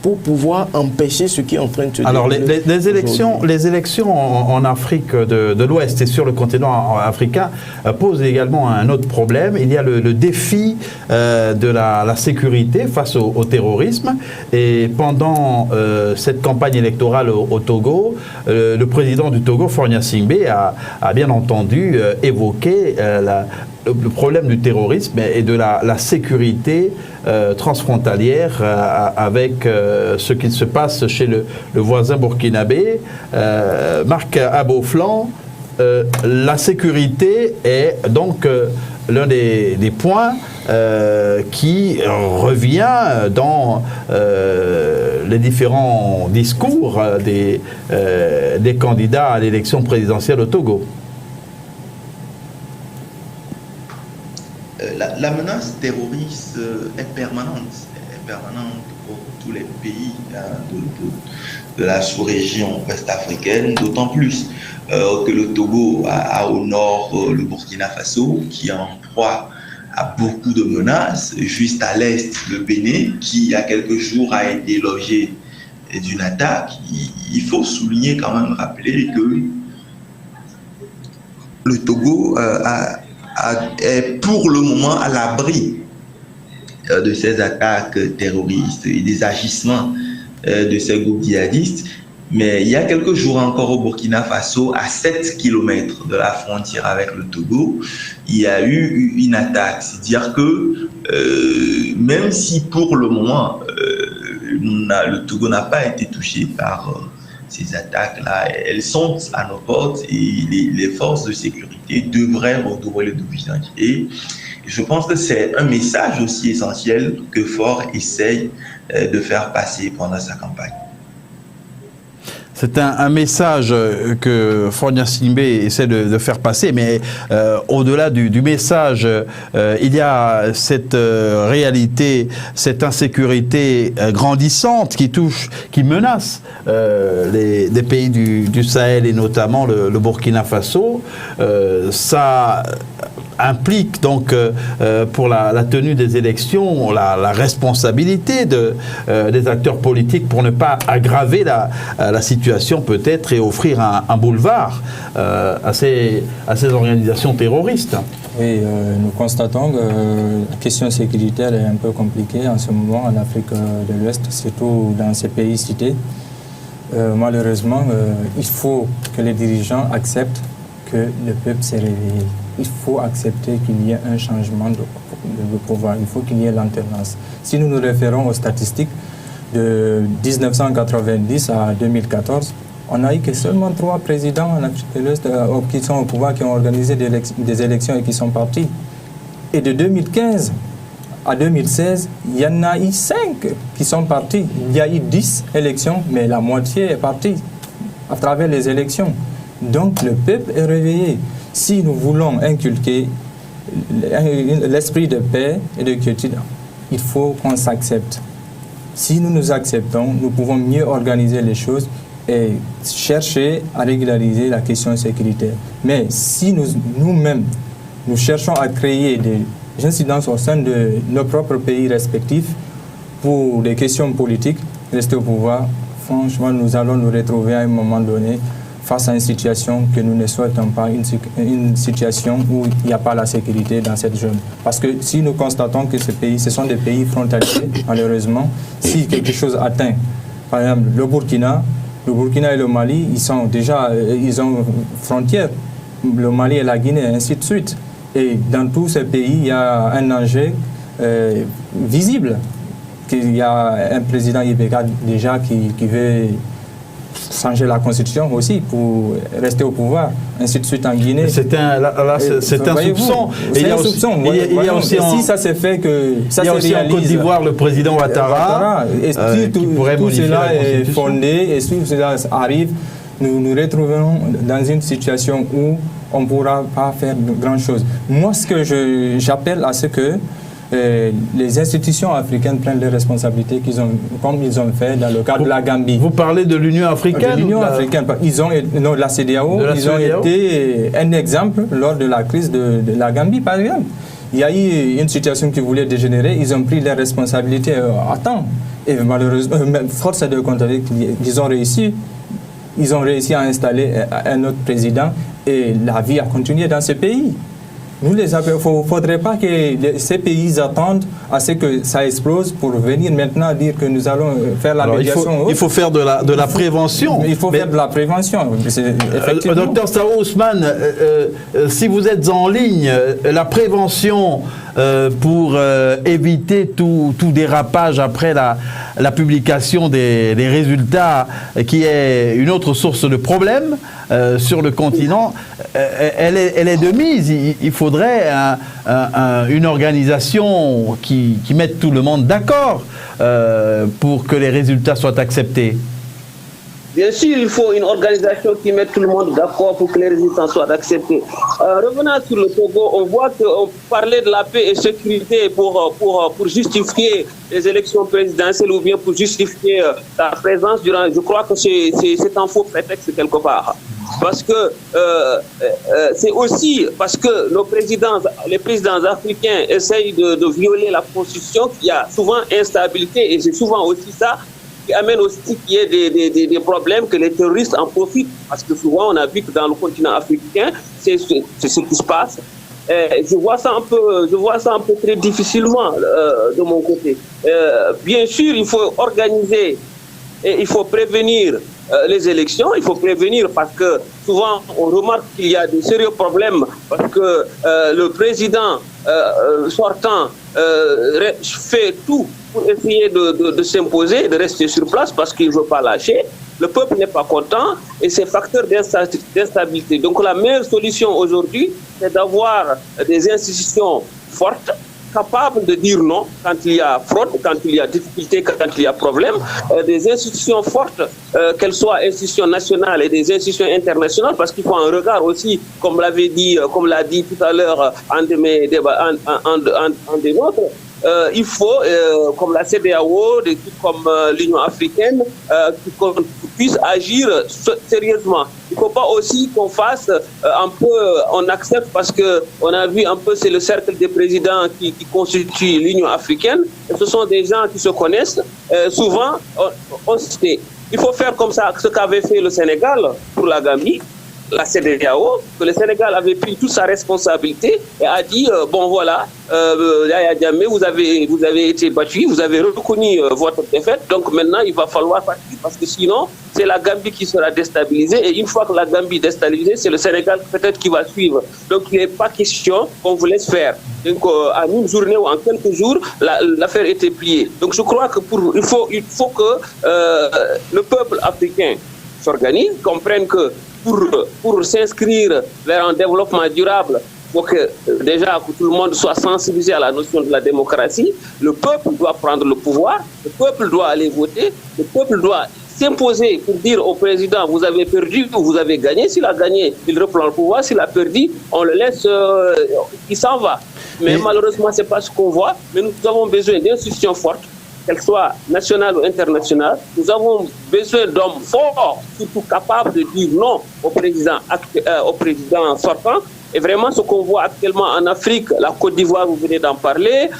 pour pouvoir empêcher ce qui est en train de se dérouler? Alors, les élections en Afrique de l'Ouest et sur le continent africain posent également un autre problème. Il y a le défi de la sécurité face au terrorisme. Et pendant cette campagne électorale au Togo, le président du Togo, Faure Gnassingbé, a bien entendu évoqué le problème du terrorisme et de la sécurité transfrontalière avec ce qui se passe chez le voisin burkinabé. Marc Aboflan, la sécurité est donc l'un des points qui revient dans les différents discours des candidats à l'élection présidentielle au Togo. La menace terroriste est permanente pour tous les pays de la sous-région ouest-africaine, d'autant plus que le Togo a au nord le Burkina Faso, qui est en proie à beaucoup de menaces, juste à l'est le Bénin, qui il y a quelques jours a été logé d'une attaque. Il faut souligner quand même, rappeler que le Togo est pour le moment à l'abri de ces attaques terroristes et des agissements de ces groupes djihadistes. Mais il y a quelques jours encore au Burkina Faso, à 7 km de la frontière avec le Togo, il y a eu une attaque. C'est-à-dire que même si pour le moment, le Togo n'a pas été touché par ces attaques-là, elles sont à nos portes et les forces de sécurité devraient redoubler de vigilance. Et je pense que c'est un message aussi essentiel que Faure essaye de faire passer pendant sa campagne. C'est un message que Faure Gnassingbé essaie de faire passer, mais au-delà du message, il y a cette réalité, cette insécurité grandissante qui menace des pays du Sahel et notamment le Burkina Faso. Ça implique donc pour la tenue des élections la responsabilité des acteurs politiques pour ne pas aggraver la situation peut-être et offrir un boulevard à ces organisations terroristes. Oui, nous constatons que la question sécuritaire est un peu compliquée en ce moment en Afrique de l'Ouest, surtout dans ces pays cités. Malheureusement, il faut que les dirigeants acceptent que le peuple s'est réveillé. Il faut accepter qu'il y ait un changement de pouvoir. Il faut qu'il y ait l'alternance. Si nous nous référons aux statistiques de 1990 à 2014, on n'a eu que seulement 3 présidents en Afrique de l'Ouest qui sont au pouvoir, qui ont organisé des élections et qui sont partis. Et de 2015 à 2016, il y en a eu 5 qui sont partis. Il y a eu 10 élections, mais la moitié est partie à travers les élections. Donc le peuple est réveillé. Si nous voulons inculquer l'esprit de paix et de quiétude, il faut qu'on s'accepte. Si nous nous acceptons, nous pouvons mieux organiser les choses et chercher à régulariser la question sécuritaire. Mais si nous-mêmes, nous cherchons à créer des incidences au sein de nos propres pays respectifs pour des questions politiques, rester au pouvoir, franchement, nous allons nous retrouver à un moment donné face à une situation que nous ne souhaitons pas, une situation où il n'y a pas la sécurité dans cette zone. Parce que si nous constatons que ce sont des pays frontaliers, malheureusement, si quelque chose atteint, par exemple le Burkina et le Mali, ils ont frontière, le Mali et la Guinée, ainsi de suite. Et dans tous ces pays, il y a un danger visible. Il y a un président Ibeka déjà qui veut changer la constitution aussi pour rester au pouvoir, ainsi de suite en Guinée. C'est un soupçon. C'est un soupçon. Si ça s'est fait que ça se réalise. Il y a aussi en Côte d'Ivoire le président Ouattara. Et si tout cela est fondé et si tout cela arrive, nous nous retrouvons dans une situation où on ne pourra pas faire grand-chose. Moi, ce que j'appelle à ce que les institutions africaines prennent les responsabilités comme ils ont fait dans le cas de la Gambie. Vous parlez de l'Union africaine? De l'Union africaine. La CEDEAO, ils ont été un exemple lors de la crise de la Gambie, par exemple. Il y a eu une situation qui voulait dégénérer, ils ont pris les responsabilités à temps. Et malheureusement, force est de constater qu'ils ont réussi. Ils ont réussi à installer un autre président et la vie a continué dans ce pays. Il ne faudrait pas que ces pays attendent à ce que ça explose pour venir maintenant dire que nous allons faire la médiation. Il faut faire de la prévention. Il faut faire de la prévention. Docteur Sao Ousmane, si vous êtes en ligne, la prévention pour éviter tout dérapage après la publication des résultats, qui est une autre source de problème sur le continent, elle est de mise. Il faudrait une organisation qui mette tout le monde d'accord pour que les résultats soient acceptés. Bien sûr, il faut une organisation qui mette tout le monde d'accord pour que les résultats soient acceptés. Revenant sur le Togo, on voit qu'on parlait de la paix et sécurité pour justifier les élections présidentielles ou bien pour justifier la présence durant... Je crois que c'est un faux prétexte quelque part. Parce que c'est aussi parce que les présidents africains essayent de violer la Constitution qu'il y a souvent instabilité et c'est souvent aussi ça qui amène aussi qu'il y ait des problèmes, que les terroristes en profitent. Parce que souvent, on a vu que dans le continent africain, c'est ce qui se passe. Je vois ça un peu très difficilement de mon côté. Bien sûr, il faut organiser et il faut prévenir les élections. Il faut prévenir parce que souvent, on remarque qu'il y a de sérieux problèmes parce que le président sortant fait tout pour essayer de s'imposer, de rester sur place parce qu'il ne veut pas lâcher. Le peuple n'est pas content et c'est facteur d'instabilité. Donc la meilleure solution aujourd'hui, c'est d'avoir des institutions fortes, capables de dire non quand il y a fraude, quand il y a difficulté, quand il y a problème. Des institutions fortes, qu'elles soient institutions nationales et des institutions internationales, parce qu'il faut un regard aussi, comme l'a dit tout à l'heure un de mes débats, un des nôtres. Il faut, comme la CEDEAO, des trucs comme l'Union africaine, qu'on puisse agir sérieusement. Il ne faut pas aussi qu'on fasse un peu, on accepte parce qu'on a vu un peu, c'est le cercle des présidents qui constitue l'Union africaine. Et ce sont des gens qui se connaissent. Souvent, on se fait. Il faut faire comme ça, ce qu'avait fait le Sénégal pour la Gambie. La CEDEAO, que le Sénégal avait pris toute sa responsabilité et a dit bon voilà, Yaya Jammeh, vous avez été battu, vous avez reconnu votre défaite, donc maintenant il va falloir partir parce que sinon c'est la Gambie qui sera déstabilisée et une fois que la Gambie est déstabilisée, c'est le Sénégal peut-être qui va suivre. Donc il n'est pas question qu'on vous laisse faire. Donc en une journée ou en quelques jours, l'affaire était pliée. Donc je crois que il faut que le peuple africain s'organise, comprenne que pour s'inscrire vers un développement durable, il faut que déjà que tout le monde soit sensibilisé à la notion de la démocratie. Le peuple doit prendre le pouvoir, le peuple doit aller voter, le peuple doit s'imposer pour dire au président vous avez perdu ou vous avez gagné. S'il a gagné, il reprend le pouvoir. S'il a perdu, on le laisse, il s'en va. Mais malheureusement, ce n'est pas ce qu'on voit. Mais nous avons besoin d'institutions fortes, qu'elles soient nationales ou internationales. Nous avons besoin d'hommes forts, surtout capables de dire non au président sortant. Et vraiment, ce qu'on voit actuellement en Afrique, la Côte d'Ivoire, vous venez d'en parler,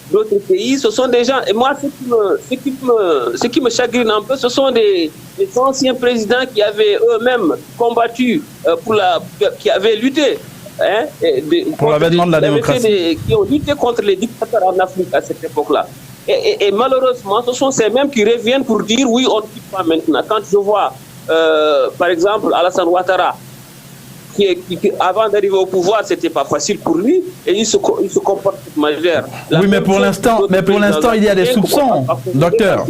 d'autres pays, ce sont des gens... Et moi, ce qui me chagrine un peu, ce sont des anciens présidents qui avaient eux-mêmes combattu, qui avaient lutté. Pour l'avènement de la démocratie. Qui ont lutté contre les dictateurs en Afrique à cette époque-là. Et malheureusement, ce sont ces mêmes qui reviennent pour dire oui, on ne quitte pas maintenant. Quand je vois, par exemple, Alassane Ouattara, qui avant d'arriver au pouvoir, c'était pas facile pour lui, et il se comporte de manière. Oui, mais pour l'instant, il y a des soupçons, docteur.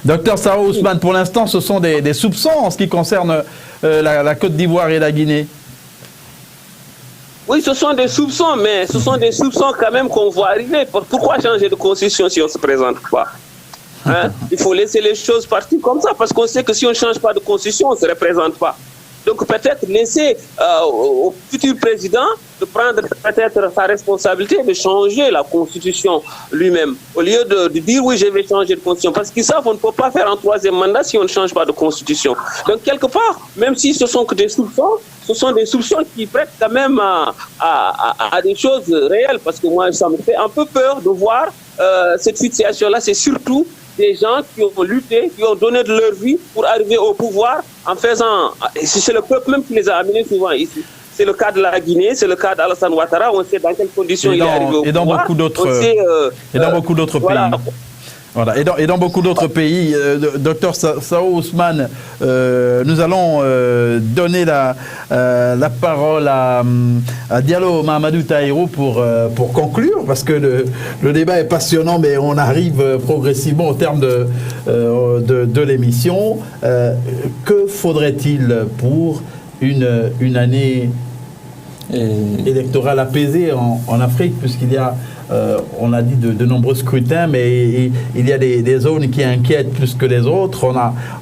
Docteur Sao Ousmane, pour l'instant, ce sont des soupçons en ce qui concerne la Côte d'Ivoire et la Guinée. Oui, ce sont des soupçons, mais ce sont des soupçons quand même qu'on voit arriver. Pourquoi changer de constitution si on ne se présente pas? Il faut laisser les choses partir comme ça, parce qu'on sait que si on ne change pas de constitution, on ne se représente pas. Donc peut-être laisser au futur président de prendre peut-être sa responsabilité de changer la constitution lui-même, au lieu de dire oui, je vais changer de constitution, parce qu'ils savent qu'on ne peut pas faire un troisième mandat si on ne change pas de constitution. Donc quelque part, même si ce sont que des soupçons, ce sont des soupçons qui prêtent quand même à des choses réelles, parce que moi, ça me fait un peu peur de voir cette situation-là. C'est surtout des gens qui ont lutté, qui ont donné de leur vie pour arriver au pouvoir en faisant... C'est le peuple même qui les a amenés souvent ici. C'est le cas de la Guinée, c'est le cas d'Alassane Ouattara, on sait dans quelles conditions il est arrivé au pouvoir. Et dans beaucoup d'autres pays. Voilà. Et dans beaucoup d'autres pays, docteur Sao Ousmane, nous allons donner la parole à Diallo Mahamadou Tahirou pour conclure, parce que le débat est passionnant, mais on arrive progressivement au terme de l'émission. Que faudrait-il pour une année électorale apaisée en Afrique, puisqu'il y a on a dit de nombreux scrutins, mais il y a des zones qui inquiètent plus que les autres.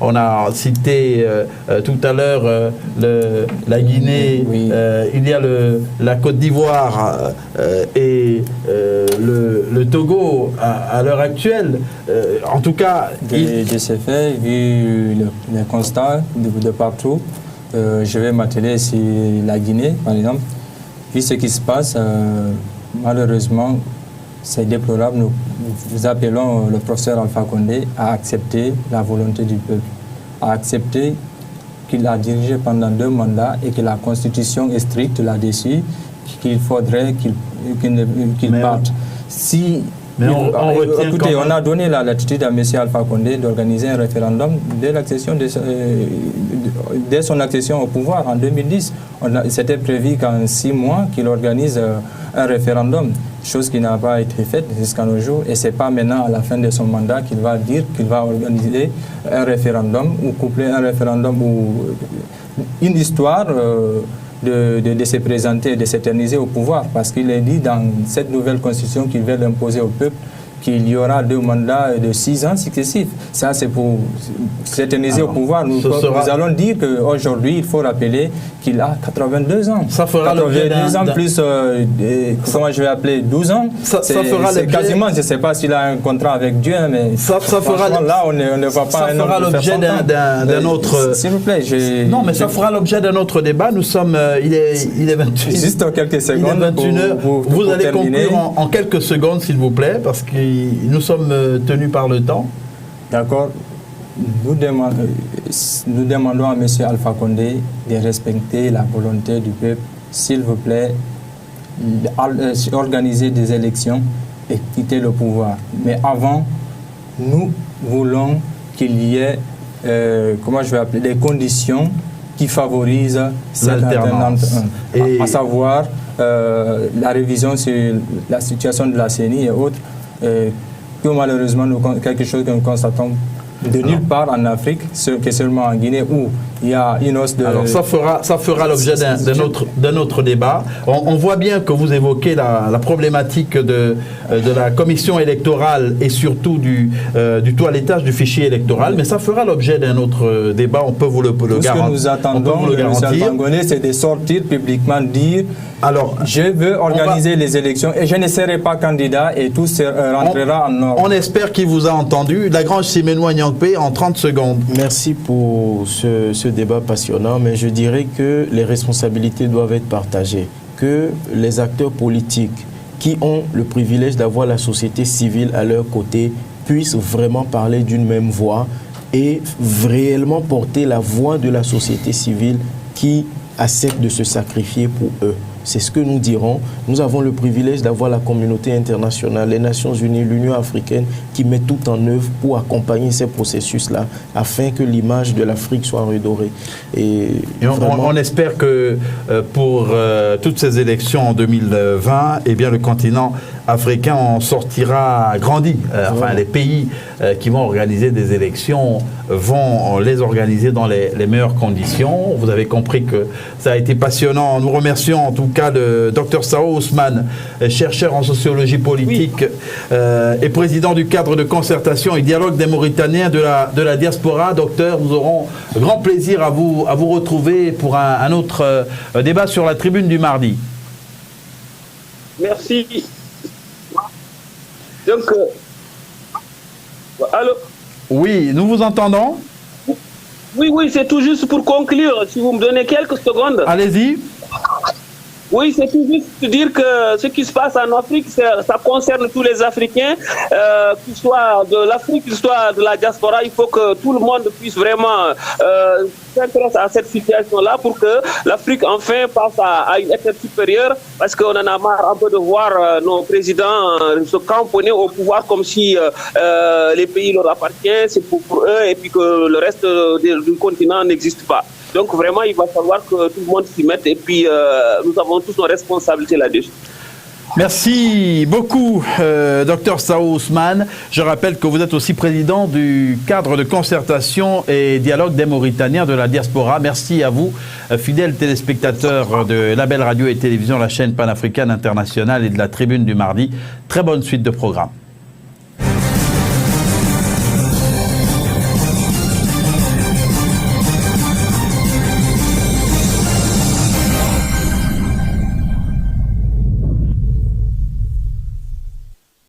On a cité tout à l'heure la Guinée, oui. Il y a la Côte d'Ivoire et le Togo à l'heure actuelle. En tout cas... De ce fait, vu le constat de partout, je vais m'atteler sur la Guinée, par exemple. Vu ce qui se passe, malheureusement, c'est déplorable. Nous appelons le professeur Alpha Condé à accepter la volonté du peuple, à accepter qu'il a dirigé pendant 2 mandats et que la Constitution est stricte là-dessus, qu'il faudrait qu'il parte. Si... Mais écoutez, on a donné la latitude à M. Alpha Condé d'organiser un référendum dès son accession au pouvoir en 2010. C'était prévu qu'en 6 mois qu'il organise un référendum, chose qui n'a pas été faite jusqu'à nos jours. Et ce n'est pas maintenant, à la fin de son mandat, qu'il va dire qu'il va organiser un référendum ou coupler un référendum ou une histoire de se présenter, de s'éterniser au pouvoir, parce qu'il est dit dans cette nouvelle constitution qu'il veut imposer au peuple qu'il y aura 2 mandats de 6 ans successifs. Ça, c'est pour s'éterniser au pouvoir. Nous allons dire qu'aujourd'hui, il faut rappeler qu'il a 82 ans. Ça fera 82 ans plus, comment je vais appeler, 12 ans. Ça fera c'est quasiment, je ne sais pas s'il a un contrat avec Dieu, mais ça fera là, on ne va pas... Ça fera l'objet d'un autre... S'il vous plaît, non, mais ça fera l'objet d'un autre débat. Nous sommes... il est 21. Juste en quelques secondes. Il est 21h. Vous allez conclure en quelques secondes, s'il vous plaît, parce que nous sommes tenus par le temps. D'accord. Nous demandons à M. Alpha Condé de respecter la volonté du peuple, s'il vous plaît, organiser des élections et quitter le pouvoir. Mais avant, nous voulons qu'il y ait, comment je vais appeler, des conditions qui favorisent cette alternance, à savoir la révision sur la situation de la CENI et autres, que malheureusement, quelque chose que nous constatons de nulle part en Afrique, que seulement en Guinée, où il y a une hausse de... Alors ça fera l'objet d'un autre débat. On voit bien que vous évoquez la problématique de la commission électorale et surtout du toilettage du fichier électoral, mais ça fera l'objet d'un autre débat, on peut vous le garantir. Ce que nous attendons de M. Alpha Condé, c'est de sortir publiquement, dire alors, je veux organiser les élections et je ne serai pas candidat et tout rentrera en ordre. On espère qu'il vous a entendu. Lagrange Siménois Nyangpé en 30 secondes. Merci pour ce débat passionnant, mais je dirais que les responsabilités doivent être partagées, que les acteurs politiques qui ont le privilège d'avoir la société civile à leur côté puissent vraiment parler d'une même voix et réellement porter la voix de la société civile qui accepte de se sacrifier pour eux. C'est ce que nous dirons. Nous avons le privilège d'avoir la communauté internationale, les Nations Unies, l'Union africaine qui met tout en œuvre pour accompagner ces processus-là afin que l'image de l'Afrique soit redorée. Et on espère que pour toutes ces élections en 2020, eh bien, le continent africain en sortira grandi. Enfin, les pays qui vont organiser des élections vont les organiser dans les meilleures conditions. Vous avez compris que ça a été passionnant. Nous remercions en tout cas le Dr Sao Ousmane, chercheur en sociologie politique et président du cadre de concertation et dialogue des Mauritaniens de la diaspora. Docteur, nous aurons grand plaisir à vous retrouver pour un autre débat sur la tribune du mardi. Merci. Donc, allô? Oui, nous vous entendons. Oui, c'est tout juste pour conclure. Si vous me donnez quelques secondes. Allez-y. Oui, c'est tout juste dire que ce qui se passe en Afrique, ça concerne tous les Africains, qu'ils soient de l'Afrique, qu'ils soient de la diaspora. Il faut que tout le monde puisse vraiment s'intéresser à cette situation-là pour que l'Afrique enfin passe à une étape supérieure, parce qu'on en a marre un peu de voir nos présidents se cramponner au pouvoir comme si les pays leur appartiennent, c'est pour eux, et puis que le reste du continent n'existe pas. Donc vraiment, il va falloir que tout le monde s'y mette et puis nous avons tous nos responsabilités là-dessus. Merci beaucoup, Dr Sao Ousmane. Je rappelle que vous êtes aussi président du cadre de concertation et dialogue des Mauritaniens de la diaspora. Merci à vous, fidèles téléspectateurs de la Belle Radio et Télévision, la chaîne panafricaine internationale et de la Tribune du Mardi. Très bonne suite de programme.